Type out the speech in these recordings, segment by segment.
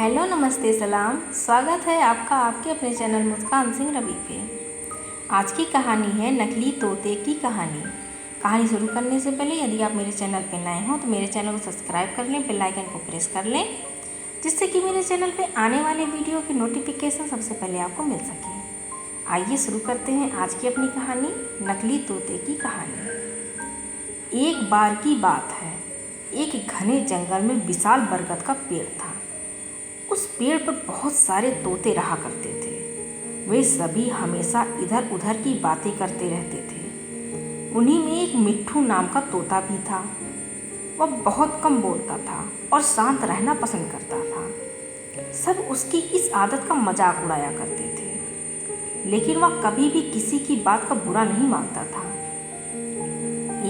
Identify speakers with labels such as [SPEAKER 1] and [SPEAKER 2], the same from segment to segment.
[SPEAKER 1] Hello, नमस्ते, सलाम। स्वागत है आपका आपके अपने चैनल मुस्कान सिंह रवि पे। आज की कहानी है नकली तोते की कहानी। कहानी शुरू करने से पहले यदि आप मेरे चैनल पे नए हो तो मेरे चैनल को सब्सक्राइब कर लें, बेल आइकन को प्रेस कर लें, जिससे कि मेरे चैनल पे आने वाले वीडियो की नोटिफिकेशन सबसे पहले आपको मिल सके। आइए शुरू करते हैं आज की अपनी कहानी, नकली तोते की कहानी। एक बार की बात है, एक घने जंगल में विशाल बरगद का पेड़ था। उस पेड़ पर बहुत सारे तोते रहा करते थे। वे सभी हमेशा इधर उधर की बातें करते रहते थे। उन्हीं में एक मिट्ठू नाम का तोता भी था। वह बहुत कम बोलता था और शांत रहना पसंद करता था। सब उसकी इस आदत का मजाक उड़ाया करते थे, लेकिन वह कभी भी किसी की बात का बुरा नहीं मानता था।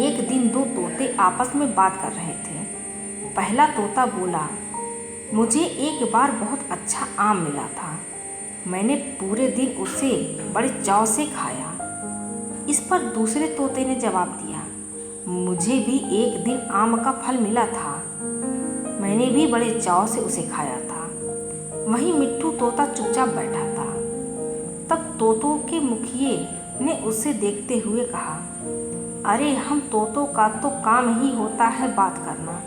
[SPEAKER 1] एक दिन दो तोते आपस में बात कर रहे थे। पहला तोता बोला, मुझे एक बार बहुत अच्छा आम मिला था। मैंने पूरे दिन उसे बड़े चाव से खाया। इस पर दूसरे तोते ने जवाब दिया, मुझे भी एक दिन आम का फल मिला था। मैंने भी बड़े चाव से उसे खाया था। वहीं मिट्ठू तोता चुपचाप बैठा था। तब तोतों के मुखिए ने उसे देखते हुए कहा, अरे हम तोतों का तो काम ही होता है बात करना,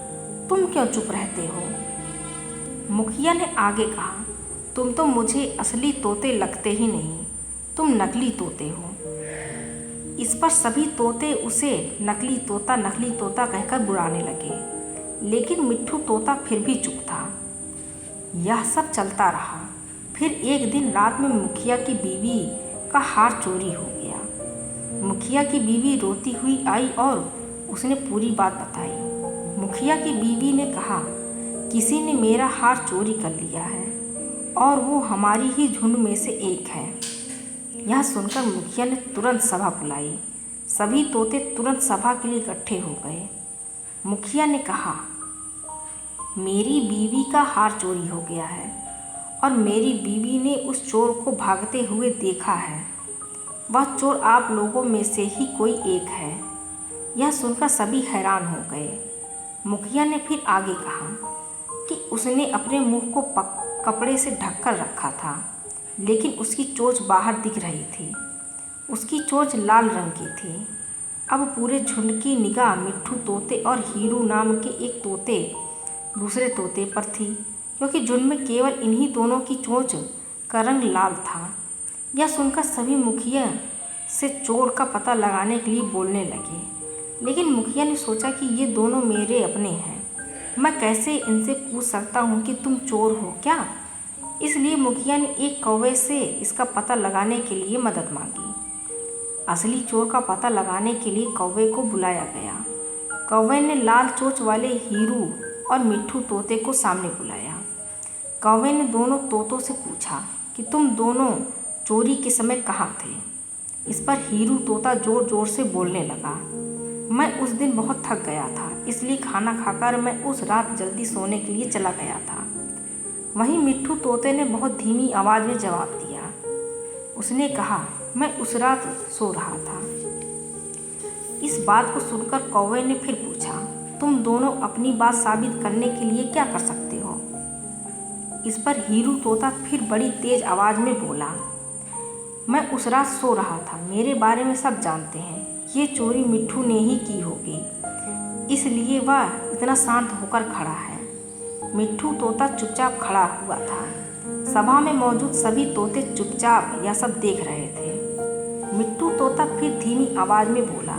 [SPEAKER 1] तुम क्यों चुप रहते हो? मुखिया ने आगे कहा, तुम तो मुझे असली तोते लगते ही नहीं, तुम नकली तोते हो। इस पर सभी तोते उसे नकली तोता कहकर बुलाने लगे, लेकिन मिट्ठू तोता फिर भी चुप था। यह सब चलता रहा। फिर एक दिन रात में मुखिया की बीवी का हार चोरी हो गया। मुखिया की बीवी रोती हुई आई और उसने पूरी बात बताई। मुखिया की बीवी ने कहा, किसी ने मेरा हार चोरी कर लिया है और वो हमारी ही झुंड में से एक है। यह सुनकर मुखिया ने तुरंत सभा बुलाई। सभी तोते तुरंत सभा के लिए इकट्ठे हो गए। मुखिया ने कहा, मेरी बीवी का हार चोरी हो गया है और मेरी बीवी ने उस चोर को भागते हुए देखा है। वह चोर आप लोगों में से ही कोई एक है। यह सुनकर सभी हैरान हो गए। मुखिया ने फिर आगे कहा कि उसने अपने मुंह को कपड़े से ढककर रखा था, लेकिन उसकी चोंच बाहर दिख रही थी। उसकी चोंच लाल रंग की थी। अब पूरे झुंड की निगाह मिट्ठू तोते और हीरू नाम के एक दूसरे तोते पर थी, क्योंकि झुंड में केवल इन्हीं दोनों की चोंच का रंग लाल था। यह सुनकर सभी मुखिया से चोर का पता लगाने के लिए बोलने लगे, लेकिन मुखिया ने सोचा कि ये दोनों मेरे अपने हैं, मैं कैसे इनसे पूछ सकता हूँ कि तुम चोर हो क्या? इसलिए मुखिया ने एक कौवे से इसका पता लगाने के लिए मदद मांगी। असली चोर का पता लगाने के लिए कौवे को बुलाया गया। कौवे ने लाल चोंच वाले हीरू और मिट्ठू तोते को सामने बुलाया। कौवे ने दोनों तोतों से पूछा कि तुम दोनों चोरी के समय कहाँ थे? इस पर हीरू तोता जोर जोर से बोलने लगा, मैं उस दिन बहुत थक गया था, इसलिए खाना खाकर मैं उस रात जल्दी सोने के लिए चला गया था। वहीं मिट्ठू तोते ने बहुत धीमी आवाज़ में जवाब दिया। उसने कहा, मैं उस रात सो रहा था। इस बात को सुनकर कौवे ने फिर पूछा, तुम दोनों अपनी बात साबित करने के लिए क्या कर सकते हो? इस पर हीरू तोता फिर बड़ी तेज आवाज़ में बोला, मैं उस रात सो रहा था, मेरे बारे में सब जानते हैं। ये चोरी मिट्ठू ने ही की होगी, इसलिए वह इतना शांत होकर खड़ा है। मिट्ठू तोता चुपचाप खड़ा हुआ था। सभा में मौजूद सभी तोते चुपचाप यह सब देख रहे थे। मिट्ठू तोता फिर धीमी आवाज़ में बोला,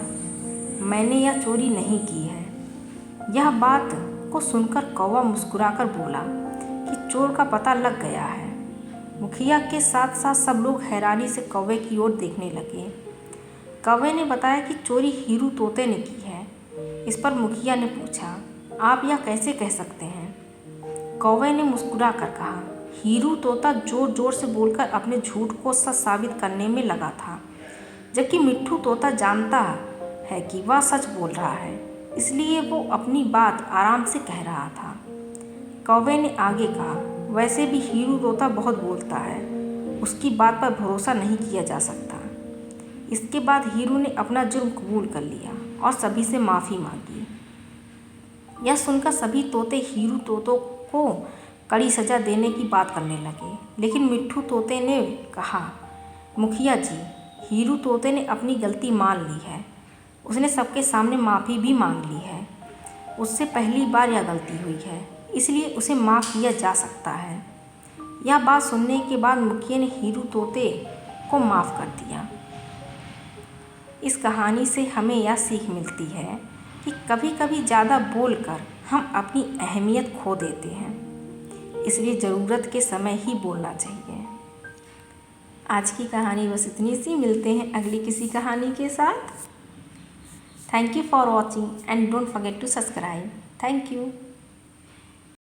[SPEAKER 1] मैंने यह चोरी नहीं की है। यह बात को सुनकर कौवा मुस्कुराकर बोला कि चोर का पता लग गया है। मुखिया के साथ साथ सब लोग हैरानी से कौवे की ओर देखने लगे। कौवे ने बताया कि चोरी हीरू तोते ने की है। इस पर मुखिया ने पूछा, आप यह कैसे कह सकते हैं? कौवे ने मुस्कुरा कर कहा, हीरू तोता जोर जोर से बोलकर अपने झूठ को सच साबित करने में लगा था, जबकि मिट्ठू तोता जानता है कि वह सच बोल रहा है, इसलिए वो अपनी बात आराम से कह रहा था। कौवे ने आगे कहा, वैसे भी हीरू तोता बहुत बोलता है, उसकी बात पर भरोसा नहीं किया जा सकता। इसके बाद हीरू ने अपना जुर्म कबूल कर लिया और सभी से माफ़ी मांगी। यह सुनकर सभी तोते हीरू तोतों को कड़ी सज़ा देने की बात करने लगे। लेकिन मिट्ठू तोते ने कहा, मुखिया जी, हीरू तोते ने अपनी गलती मान ली है। उसने सबके सामने माफ़ी भी मांग ली है। उससे पहली बार यह गलती हुई है, इसलिए उसे माफ़ किया जा सकता है। यह बात सुनने के बाद मुखिया ने हीरू तोते को माफ़ कर दिया। इस कहानी से हमें यह सीख मिलती है कि कभी कभी ज़्यादा बोलकर हम अपनी अहमियत खो देते हैं, इसलिए ज़रूरत के समय ही बोलना चाहिए। आज की कहानी बस इतनी सी। मिलते हैं अगली किसी कहानी के साथ। Thank you for watching and don't forget to subscribe. Thank you.